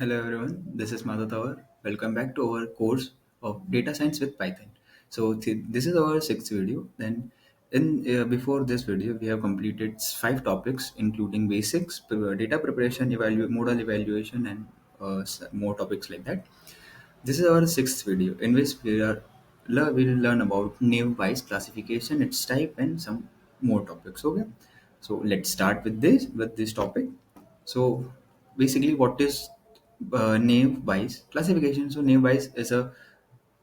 Hello everyone, this is Madhu Tawar. Welcome back to our course of data science with Python. This is our sixth video. Then, in before this video, we have completed five topics, including basics, data preparation, modal evaluation, and more topics like that. This is our sixth video, in which we will learn about naive Bayes classification, its type, and some more topics. Okay, so let's start with this topic. So basically, what is naive Bayes classification? So naive Bayes is a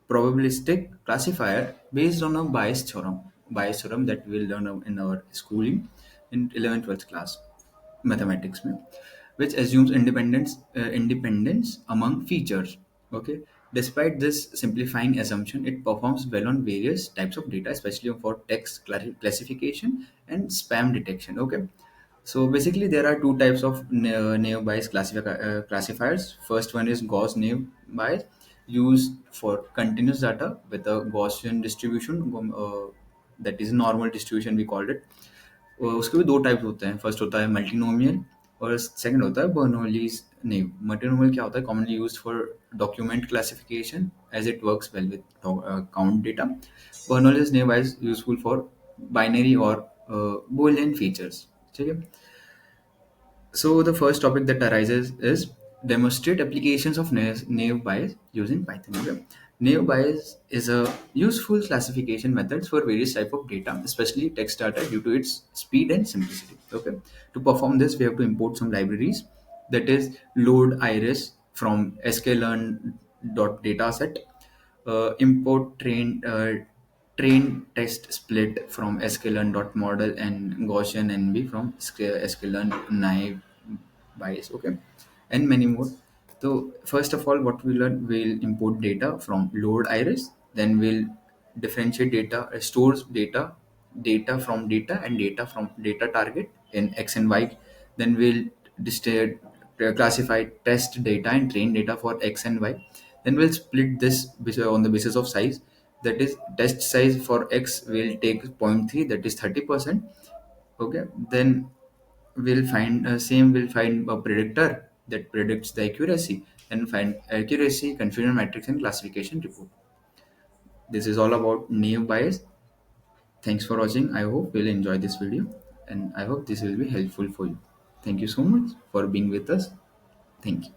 probabilistic classifier based on a Bayes theorem that we'll learn in our schooling in 11th 12th class mathematics में, which assumes independence among features. Okay, despite this simplifying assumption, it performs well on various types of data, especially for text classification and spam detection. Okay, so basically, there are two types of naive Bayes classifiers. First one is Gauss naive Bayes, used for continuous data with a Gaussian distribution, that is normal distribution we called it. उसके भी दो types होते हैं. First होता है multinomial और second होता है बर्नौलीज नेव. मल्टीनोमियल क्या होता है? Commonly used for document classification as it works well with count data. Bernoulli's naive is useful for binary और boolean features. ठीक है. So the first topic that arises is demonstrate applications of naive Bayes using Python. Okay. Naive Bayes is a useful classification method for various type of data, especially text data, due to its speed and simplicity. Okay. To perform this, we have to import some libraries. That is load iris from sklearn.dataset, import train test split from sklearn.model, and Gaussian NB from sklearn naive Bayes. Okay, and many more. So first of all, what we learn, we'll import data from load iris, then we'll differentiate data, stores data from data, and data from data target in X and Y. Then we'll classify test data and train data for X and Y. Then we'll split this on the basis of size. That is, test size for X will take zero point 0.3, that is 30%. Okay, then we'll find a predictor that predicts the accuracy, and find accuracy, confusion matrix, and classification report. This is all about naive Bayes. Thanks for watching. I hope you'll enjoy this video, and I hope this will be helpful for you. Thank you so much for being with us. Thank you.